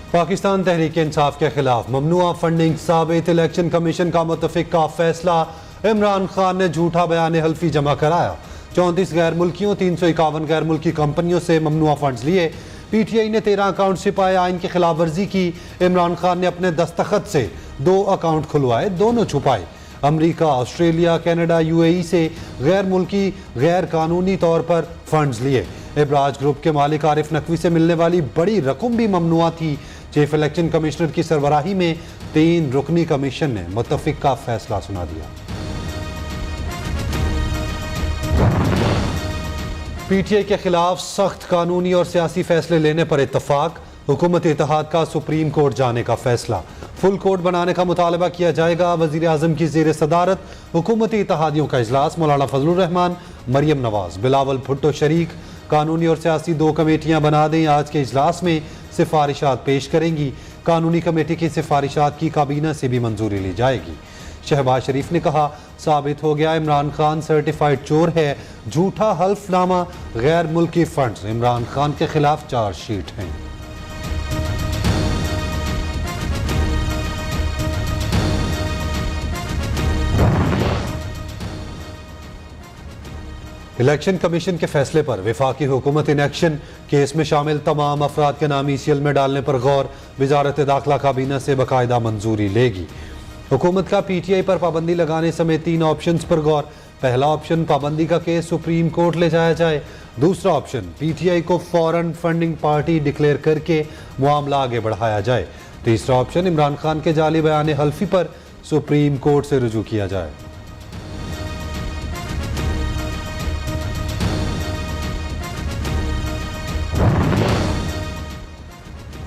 पाकिस्तान तहरीक इंसाफ के खिलाफ ममनुआ फंडिंग साबित, इलेक्शन कमीशन का मुतफिक का फैसला। इमरान खान ने झूठा बयान हल्फी जमा कराया। 34 गैर मुल्कियों 351 गैर मुल्की कंपनियों से ममनुआ फंड्स लिए। PTI ने 13 अकाउंट छिपाए, आइन की खिलाफ वर्जी की। इमरान खान ने अपने दस्तखत से 2 अकाउंट खुलवाए, दोनों छुपाए। अमरीका, ऑस्ट्रेलिया, कनाडा, UAE से गैर मुल्की गैर कानूनी तौर पर फंड्स लिए। इब्राज ग्रुप के मालिक आरिफ नकवी से मिलने वाली बड़ी रकम भी ममनुआ थी। चीफ इलेक्शन कमिश्नर की सरबराही में 3 रुकनी कमीशन ने मुतफिक का फैसला सुना दिया। PTI के खिलाफ सख्त कानूनी और सियासी फैसले लेने पर इत्तफाक। हुकूमत इत्तेहाद का सुप्रीम कोर्ट जाने का फैसला। फुल कोर्ट बनाने का मुतालबा किया जाएगा। वजीर आजम की ज़ेर सदारत हुकूमती इत्तेहादियों का इजलास। मौलाना फजलुर रहमान, मरियम नवाज, बिलावल भुट्टो शरीक। कानूनी और सियासी 2 कमेटियां बना दें। आज के इजलास में सिफारिशात पेश करेंगी। कानूनी कमेटी की सिफारिशात की काबीना से भी मंजूरी ली जाएगी। शहबाज शरीफ ने कहा, साबित हो गया इमरान खान सर्टिफाइड चोर है। झूठा हल्फनामा, गैर मुल्की फंड्स। इमरान खान के खिलाफ चार्जशीट हैं। इलेक्शन कमीशन के फैसले पर वफाकी हुकूमत इन एक्शन। केस में शामिल तमाम अफराद के नाम ECL में डालने पर गौर। वजारत दाखिला काबीना से बाकायदा मंजूरी लेगी। हुकूमत का PTI पर पाबंदी लगाने समेत 3 ऑप्शंस पर गौर। पहला ऑप्शन, पाबंदी का केस सुप्रीम कोर्ट ले जाया जाए। दूसरा ऑप्शन, PTI को फौरन फंडिंग पार्टी डिक्लेयर करके मामला आगे बढ़ाया जाए। तीसरा ऑप्शन, इमरान खान के जाली बयान हल्फी पर सुप्रीम कोर्ट से रुजू किया जाए।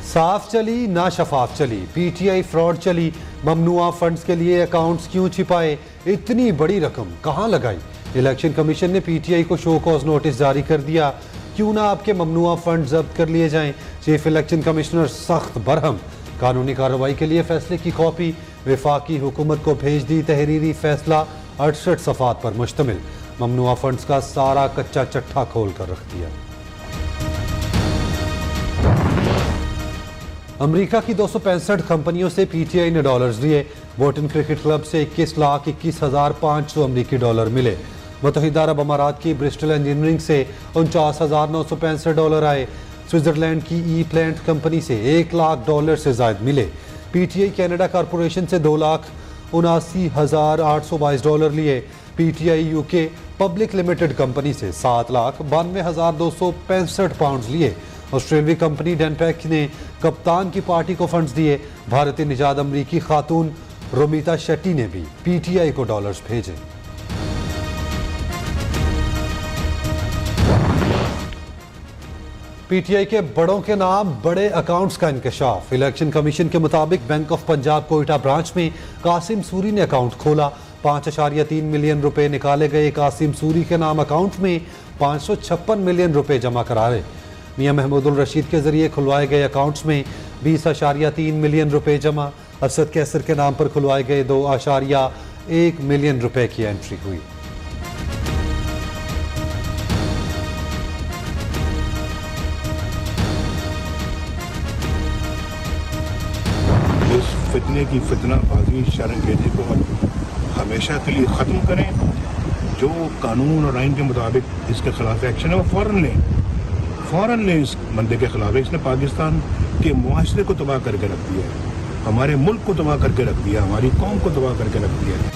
साफ चली ना शफाफ चली, PTI फ्रॉड चली। ममनुआ फंड्स के लिए अकाउंट्स क्यों छिपाए, इतनी बड़ी रकम कहां लगाई। इलेक्शन कमीशन ने PTI को शो कॉज नोटिस जारी कर दिया। क्यों ना आपके ममनुआ फंड जब्त कर लिए जाएं। चीफ इलेक्शन कमिश्नर सख्त बरहम। कानूनी कार्रवाई के लिए फैसले की कॉपी वफाकी हुकूमत को भेज दी। तहरीरी फैसला 68 सफ़ात पर मुश्तमिल। ममनुआ फंड्स का सारा कच्चा चट्ठा खोल कर रख दिया। अमेरिका की 265 कंपनियों से PTI ने डॉलर्स लिए। बोटन क्रिकेट क्लब से 21,21,500 अमरीकी डॉलर मिले। मुत्तहिदा अरब अमारात की ब्रिस्टल इंजीनियरिंग से 49,965 डॉलर आए। स्विट्जरलैंड की E-प्लांट कंपनी से $1 लाख से ज़ायद मिले। PTI कनाडा कॉरपोरेशन से $2,79,822 लिए। PTI UK public limited company से $7,92,265 पाउंड लिए। ऑस्ट्रेलियाई कंपनी डेनपैक ने कप्तान की पार्टी को फंड्स दिए। भारतीय निजात अमरीकी खातून रोमिता शेट्टी ने भी PTI को डॉलर्स भेजे। PTI के बड़ों के नाम बड़े अकाउंट्स का इंकशाफ। इलेक्शन कमीशन के मुताबिक bank of Punjab Quetta branch में कासिम सूरी ने अकाउंट खोला। 5.3 मिलियन रुपए निकाले गए। कासिम सूरी के नाम अकाउंट में 556 मिलियन रुपए जमा कराए। मियां महमूदुल रशीद के जरिए खुलवाए गए अकाउंट्स में 20.3 मिलियन रुपए जमा। असद कैसर के नाम पर खुलवाए गए 2.1 मिलियन रुपए की एंट्री हुई। इस फितने की फितनाबाजी शर्मगेजी को हमेशा के लिए ख़त्म करें। जो कानून और आइन के मुताबिक इसके खिलाफ एक्शन है वो फ़ौरन लें इस बंदे के खिलाफ। इसने पाकिस्तान के मुआशरे को तबाह करके रख दिया है, हमारे मुल्क को तबाह करके रख दिया, हमारी कौम को तबाह करके रख दिया है।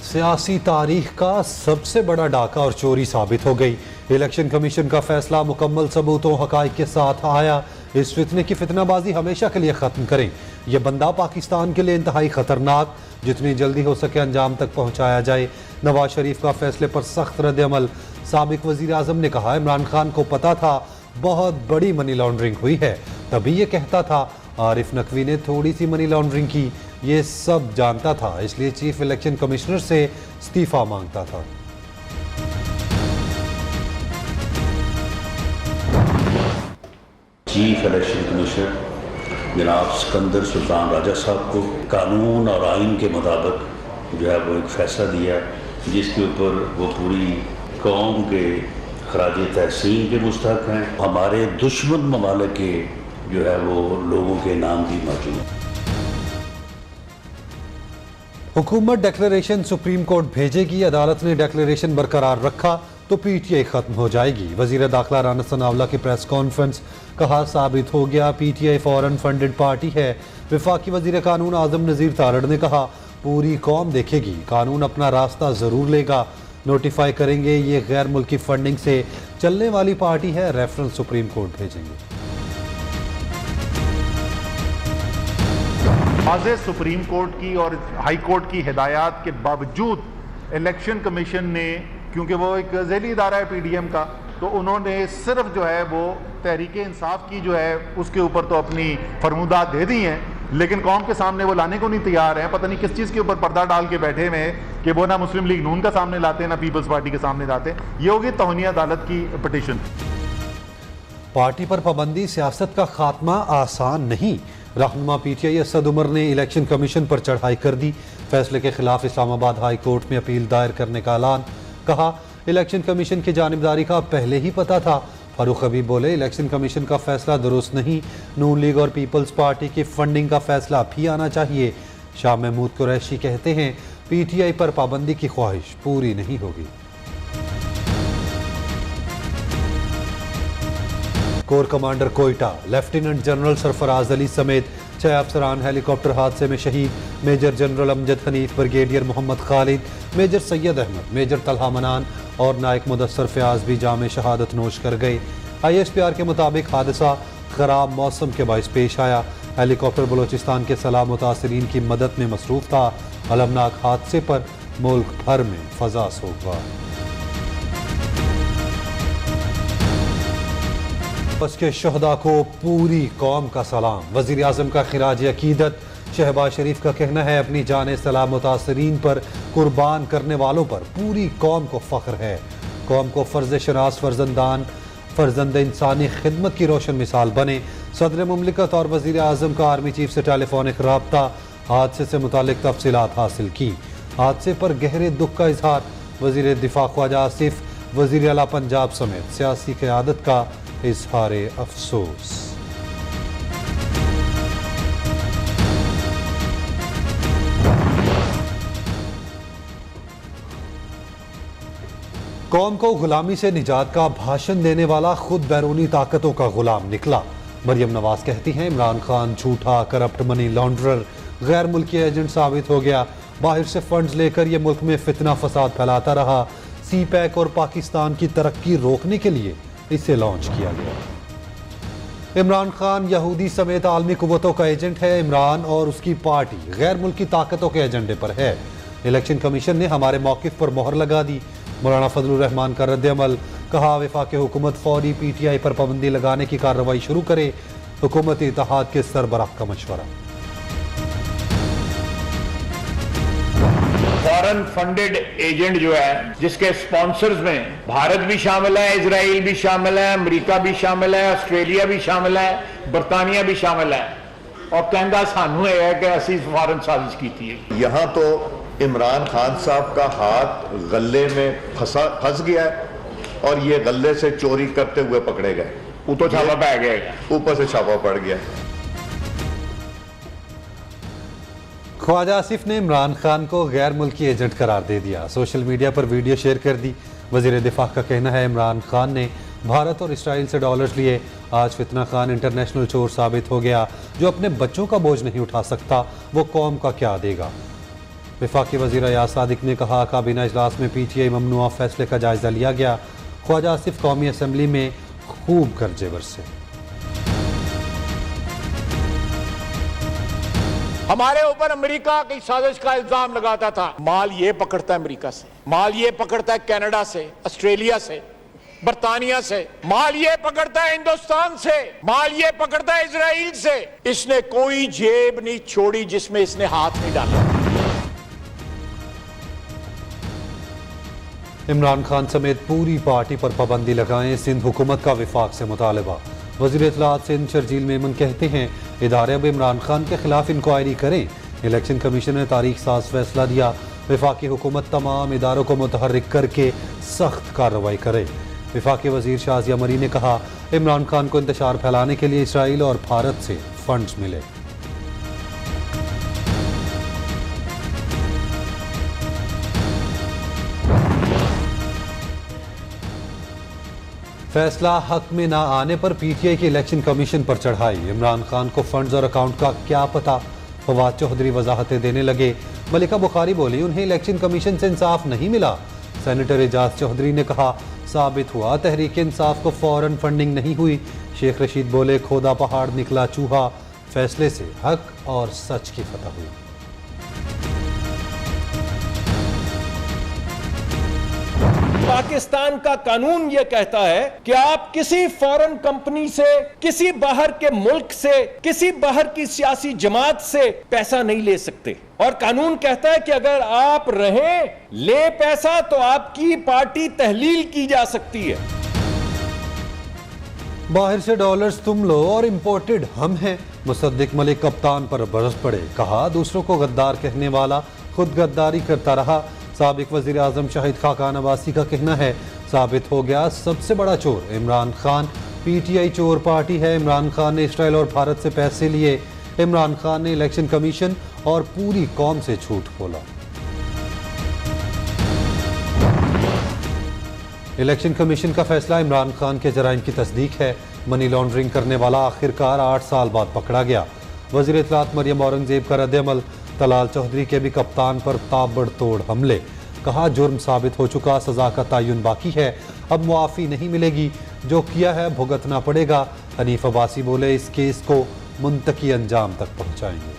सियासी तारीख का सबसे बड़ा डाका और चोरी साबित हो गई। इलेक्शन कमीशन का फैसला मुकम्मल सबूतों हक़ाइक़ के साथ आया। इस फितने की फितनाबाजी हमेशा के लिए ख़त्म करें। यह बंदा पाकिस्तान के लिए इंतहाई ख़तरनाक, जितनी जल्दी हो सके अंजाम तक पहुँचाया जाए। नवाज शरीफ का फैसले पर सख्त रद्द अमल। साबिक वज़ीर आज़म ने कहा, इमरान खान को पता था बहुत बड़ी मनी लॉन्ड्रिंग हुई है, तभी ये कहता था। आरिफ नकवी ने थोड़ी सी मनी लॉन्ड्रिंग की, ये सब जानता था, इसलिए चीफ इलेक्शन कमिश्नर से इस्तीफा मांगता था। चीफ इलेक्शन कमिश्नर जनाब सिकंदर सुल्तान राजा साहब को कानून और आइन के मुताबिक जो है वो एक फ़ैसला दिया, जिसके ऊपर वो पूरी कौम के खराज तहसीन के मुस्तहक हैं। हमारे दुश्मन ममालिक के जो है वो लोगों के नाम भी मौजूद हैं। हुकूमत डिक्लेरेशन सुप्रीम कोर्ट भेजेगी, अदालत ने डिक्लेरेशन बरकरार रखा तो पीटीआई खत्म हो जाएगी। वजीर दाखिला राना सनावला की प्रेस कॉन्फ्रेंस, कहा साबित हो गया पीटीआई फॉरेन फंडेड पार्टी है। वफाकी वजीर कानून आजम नज़ीर तारड़ ने कहा पूरी कौम देखेगी, कानून अपना रास्ता ज़रूर लेगा, नोटिफाई करेंगे, ये गैर मुल्की फंडिंग से चलने वाली पार्टी है, रेफरेंस सुप्रीम कोर्ट भेजेंगे। वाज़ेह सुप्रीम कोर्ट की और हाई कोर्ट की हिदायत के बावजूद इलेक्शन कमीशन ने, क्योंकि वो एक ज़ैली इदारा है पीडीएम का, तो उन्होंने सिर्फ जो है वो तहरीक इंसाफ की जो है उसके ऊपर तो अपनी फरमूदात दे दी हैं, लेकिन कौम के सामने वो लाने को नहीं तैयार हैं। पता नहीं किस चीज़ के ऊपर पर्दा डाल के बैठे हुए हैं कि वो ना मुस्लिम लीग नून का सामने लाते हैं ना पीपल्स पार्टी के सामने लाते हैं। ये होगी तौहीन अदालत की पिटीशन। पार्टी पर पाबंदी सियासत का खात्मा आसान नहीं, रहनुमा पीटीआई असद उमर ने इलेक्शन कमीशन पर चढ़ाई कर दी। फैसले के खिलाफ इस्लामाबाद हाई कोर्ट में अपील दायर करने का ऐलान, कहा इलेक्शन कमीशन की जानिबदारी का पहले ही पता था। फारूक हबीब बोले इलेक्शन कमीशन का फैसला दुरुस्त नहीं, नून लीग और पीपल्स पार्टी की फंडिंग का फैसला भी आना चाहिए। शाह महमूद कुरैशी कहते हैं पीटीआई पर पाबंदी की ख्वाहिश पूरी नहीं होगी। Corps commander Quetta lieutenant general Sarfaraz Ali समेत 6 अफसरान हेलीकॉप्टर हादसे में शहीद। Major general Amjad Hanif, brigadier Mohammad Khalid, major Syed Ahmed, major Talha Manan और नायक मुदस्सर फयाज भी जाम शहादत नोश कर गए। ISPR के मुताबिक हादसा खराब मौसम के बायस पेश आया। हेलीकॉप्टर बलोचिस्तान के सलाह मुतासरीन की मदद में मसरूफ था। अलमनाक हादसे पर मुल्क भर में फजा सोगवार। बस के शहदा को पूरी कौम का सलाम। वज़ीर आज़म का खिराज अकीदत। शहबाज शरीफ का कहना है अपनी जान सलाम मुतासरीन पर कुर्बान करने वालों पर पूरी कौम को फ़ख्र है। कौम को फ़र्ज़ शनास फ़र्जंद इंसानी खिदमत की रोशन मिसाल बने। सदर मुमलिकत और वज़ीर आज़म का आर्मी चीफ से टेलीफोनिक रब्ता, हादसे से मुतालिक तफसीलात हासिल की। हादसे पर गहरे दुख का इजहार। वज़ीर दिफा ख्वाजा आसिफ, वज़ीर आला पंजाब समेत सियासी क़यादत का इजहार अफसोस। कौम को गुलामी से निजात का भाषण देने वाला खुद बैरूनी ताकतों का गुलाम निकला। मरियम नवाज कहती हैं इमरान खान झूठा, करप्ट, मनी लॉन्ड्रर, गैर मुल्की एजेंट साबित हो गया। बाहर से फंड्स लेकर यह मुल्क में फितना फसाद फैलाता रहा। CPEC और पाकिस्तान की तरक्की रोकने के लिए इसे लॉन्च किया गया। इमरान खान यहूदी समेत आलमी कुव्वतों का एजेंट है। इमरान और उसकी पार्टी गैर मुल्की ताकतों के एजेंडे पर है। इलेक्शन कमीशन ने हमारे मौक़िफ़ पर मोहर लगा दी। मौलाना फजलुर रहमान का रद्द-ए-अमल, कहा वफाकी हुकूमत फौरी PTI पर पाबंदी लगाने की कार्रवाई शुरू करे। हुकूमती इत्तेहाद के सरबराह का मशवरा। फॉरेन फंडेड एजेंट जो है, जिसके स्पॉन्सर्स में भारत भी शामिल है, इजराइल भी शामिल है, अमेरिका भी शामिल है, ऑस्ट्रेलिया भी शामिल है, बरतानिया भी शामिल है, और कहना सानू है कि असी फॉरेन साजिश की थी। यहाँ तो इमरान खान साहब का हाथ गले में फंस गया है और ये गले से चोरी करते हुए पकड़े गए। ऊपर छापा पड़ गया, ऊपर से छापा पड़ गया। ख्वाजा आसिफ ने इमरान खान को गैर मुल्की एजेंट करार दे दिया। सोशल मीडिया पर वीडियो शेयर कर दी। वज़ीर दिफा का कहना है इमरान खान ने भारत और इसराइल से डॉलर्स लिए। आज फितना खान इंटरनेशनल चोर साबित हो गया। जो अपने बच्चों का बोझ नहीं उठा सकता वो कौम का क्या देगा। वफाकी वज़ीर अयाज सादिक ने कहा काबीना इजलास में PTI ममनुआ फैसले का जायजा लिया गया। ख्वाजा आसिफ कौमी असम्बली में खूब गरजे बरसे। हमारे ऊपर अमेरिका की साजिश का इल्जाम लगाता था। माल ये पकड़ता है अमेरिका से, माल ये पकड़ता है कनाडा से, ऑस्ट्रेलिया से, बरतानिया से, माल ये पकड़ता है हिंदुस्तान से, माल ये पकड़ता है इजराइल से। इसने कोई जेब नहीं छोड़ी जिसमें इसने हाथ नहीं डाला। इमरान खान समेत पूरी पार्टी पर पाबंदी लगाएं, सिंध हुकूमत का विफाक से मुतालबा। वज़ीर इत्तलाआत सिंध शर्जील मेमन कहते हैं इदारे अब इमरान खान के खिलाफ इंक्वायरी करें। इलेक्शन कमीशन ने तारीख साज फैसला दिया। वफाकी हुकूमत तमाम इदारों को मुतहर्रिक करके सख्त कार्रवाई करे। वफाकी वजीर शाजिया मरी ने कहा, इमरान खान को इंतशार फैलाने के लिए इसराइल और भारत से फंड्स मिले। फैसला हक में ना आने पर पीटीआई की इलेक्शन कमीशन पर चढ़ाई। इमरान खान को फंड्स और अकाउंट का क्या पता, फवाद चौधरी वजाहतें देने लगे। मलिका बुखारी बोली, उन्हें इलेक्शन कमीशन से इंसाफ नहीं मिला। सेनेटर एजाज चौधरी ने कहा, साबित हुआ तहरीक इंसाफ को फौरन फंडिंग नहीं हुई। शेख रशीद बोले, खोदा पहाड़ निकला चूहा, फैसले से हक और सच की फतह हुई। पाकिस्तान का कानून यह कहता है कि आप किसी फॉरेन कंपनी से, किसी बाहर के मुल्क से, किसी बाहर की सियासी जमात से पैसा नहीं ले सकते। और कानून कहता है कि अगर आप रहें ले पैसा तो आपकी पार्टी तहलील की जा सकती है। बाहर से डॉलर्स तुम लो और इंपोर्टेड हम हैं। मुसद्दिक मलिक कप्तान पर बरस पड़े। कहा, दूसरों को गद्दार कहने वाला खुद गद्दारी करता रहा। साबिक वजीर आजम शाहिद खाकान अब्बासी का कहना है, साबित हो गया सबसे बड़ा चोर इमरान खान। पीटीआई चोर पार्टी है। इमरान खान ने इसराइल और भारत से पैसे लिए। इमरान खान ने इलेक्शन कमीशन और पूरी कौम से झूठ बोला। इलेक्शन कमीशन का फैसला इमरान खान के जराइम की तस्दीक है। मनी लॉन्ड्रिंग करने वाला आखिरकार 8 साल बाद पकड़ा गया। वजीर इत्तलात मरियम औरंगजेब का रद्द-ए-अमल। तलाल चौधरी के भी कप्तान पर ताबड़तोड़ हमले। कहा, जुर्म साबित हो चुका, सजा का तयन बाकी है, अब मुआफ़ी नहीं मिलेगी, जो किया है भुगतना पड़ेगा। हनीफ अब्बासी बोले, इस केस को मुंतकी अंजाम तक पहुंचाएंगे।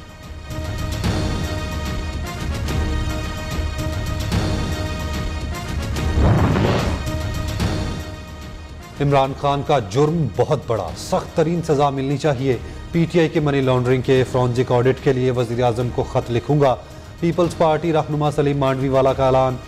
इमरान खान का जुर्म बहुत बड़ा, सख्त तरीन सजा मिलनी चाहिए। पीटीआई के मनी लॉन्ड्रिंग के फॉरेंसिक ऑडिट के लिए वजीर आजम को खत लिखूंगा। पीपल्स पार्टी रहनुमा सलीम मांडवी वाला का ऐलान।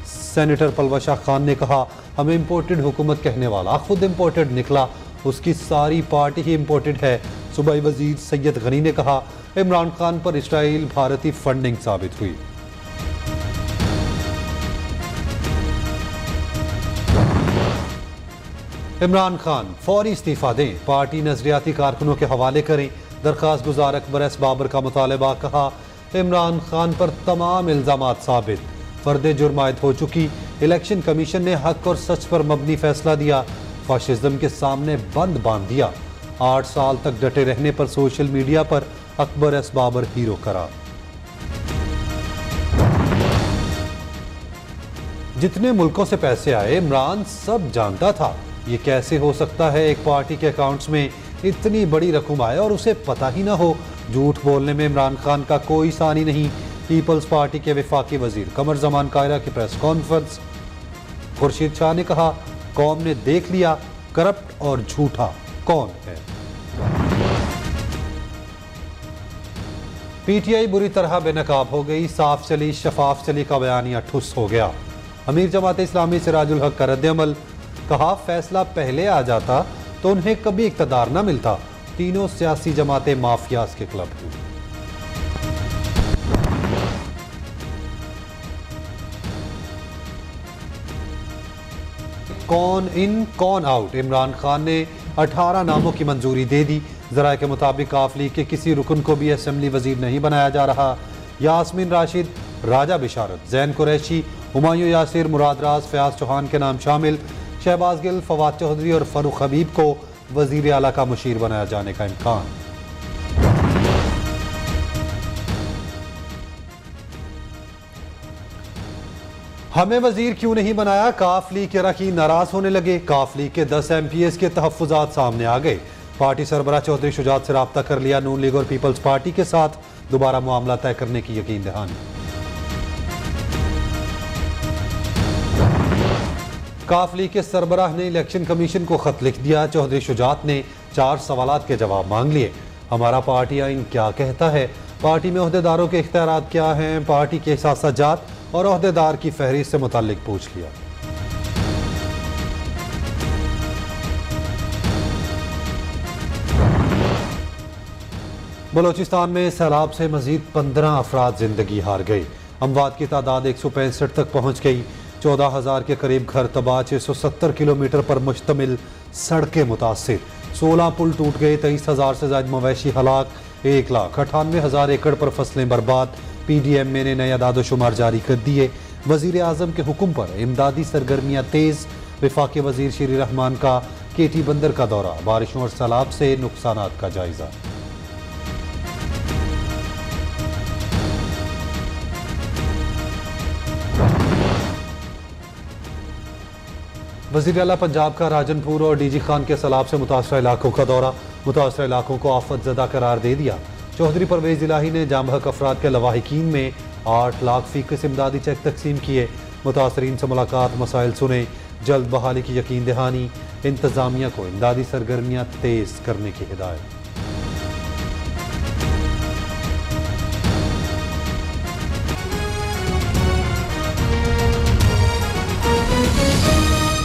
सेनेटर पलवा शाह खान ने कहा, हमें इम्पोर्टेड हुकूमत कहने वाला खुद इम्पोर्टेड निकला, उसकी सारी पार्टी ही इम्पोर्टेड है। सूबाई वजीर सैयद गनी ने कहा, इमरान खान पर इसराइल भारतीय फंडिंग साबित हुई। इमरान खान फौरी इस्तीफा दें, पार्टी नजरियाती कारकुनों के हवाले करें। दरखास्त गुजार अकबर एस बाबर का मुतालबा। कहा, इमरान खान पर तमाम इल्जामात साबित, फर्द जुर्म आयद हो चुकी। इलेक्शन कमीशन ने हक और सच पर मबनी फैसला दिया। फाशिज्म के सामने बंद बांध दिया। 8 साल तक डटे रहने पर सोशल मीडिया पर अकबर एस बाबर हीरो करार। जितने मुल्कों से पैसे आए इमरान सब जानता था। ये कैसे हो सकता है एक पार्टी के अकाउंट्स में इतनी बड़ी रकम आए और उसे पता ही ना हो। झूठ बोलने में इमरान खान का कोई सानी नहीं। पीपल्स पार्टी के वफाकी वजीर कमर जमान कायरा की प्रेस कॉन्फ्रेंस। खुर्शीद शाह ने कहा, कौम ने देख लिया करप्ट और झूठा कौन है। पीटीआई बुरी तरह बेनकाब हो गई। साफ चली शफाफ चली का बयानिया ठुस हो गया। अमीर जमात इस्लामी सिराजुल हक का रद्द-ए-अमल। कहा, फैसला पहले आ जाता तो उन्हें कभी इक्तदार न मिलता। तीनों सियासी जमातें माफियाज के क्लब हुई। कौन इन कौन आउट। इमरान खान ने 18 नामों की मंजूरी दे दी। जराये के मुताबिक काफ लीग के किसी रुकन को भी असेंबली वजीर नहीं बनाया जा रहा। यास्मीन राशिद, राजा बिशारत, जैन कुरैशी, हुमायूं यासिर, मुराद राज, फयाज चौहान के नाम शामिल। शहबाज गिल, फवाद चौधरी और फरूख हबीब को वजीर आला का मुशीर बनाया जाने का इम्कान। हमें वजीर क्यों नहीं बनाया, काफ लीग के अरकान नाराज होने लगे। काफ लीग के 10 MPs के तहफ्फुजात सामने आ गए। पार्टी सरबराह चौधरी शुजात से रब्ता कर लिया। नून लीग और पीपल्स पार्टी के साथ दोबारा मामला तय करने की यकीन दहानी। काफ लीग के सरबराह ने इलेक्शन कमीशन को खत लिख दिया। चौधरी शुजात ने 4 सवालात के जवाब मांग लिए। हमारा पार्टी आइन क्या कहता है, पार्टी में ओहदेदारों के इख्तियारात क्या हैं, पार्टी के एहसासात और ओहदेदार की फहरिस्त से मुताल्लिक पूछ लिया। बलोचिस्तान में सैलाब से मजीद 15 अफराद जिंदगी हार गए। अमवात की तादाद 165 तक पहुंच गई। 14,000 के करीब घर तबाह, 670 किलोमीटर पर मुश्तमिल सड़कें मुतासिर, 16 पुल टूट गए, 23,000 से ज्यादा मवेशी हलाक, 1,98,000 एकड़ पर फसलें बर्बाद। PDM ने नए अदाद-ओ-शुमार जारी कर दिए। वजीर आजम के हुक्म पर इमदादी सरगर्मियां तेज। वफाकी वजीर शेर रहमान का केटी बंदर का दौरा, बारिशों और सैलाब से नुकसानात का जायजा। वज़ीर आला पंजाब का राजनपुर और DG खान के सैलाब से मुतासरा इलाकों का दौरा, मुतासरा इलाकों को आफत ज़दा करार दे दिया। चौधरी परवेज़ इलाही ने जामहक अफराद के लवाहिकीन में 8 लाख फीस इमदादी चेक तकसीम किए। मुतासरीन से मुलाकात, मसाइल सुने, जल्द बहाली की यकीन दहानी। इंतज़ामिया को इमदादी सरगर्मियाँ तेज़ करने की हिदायत।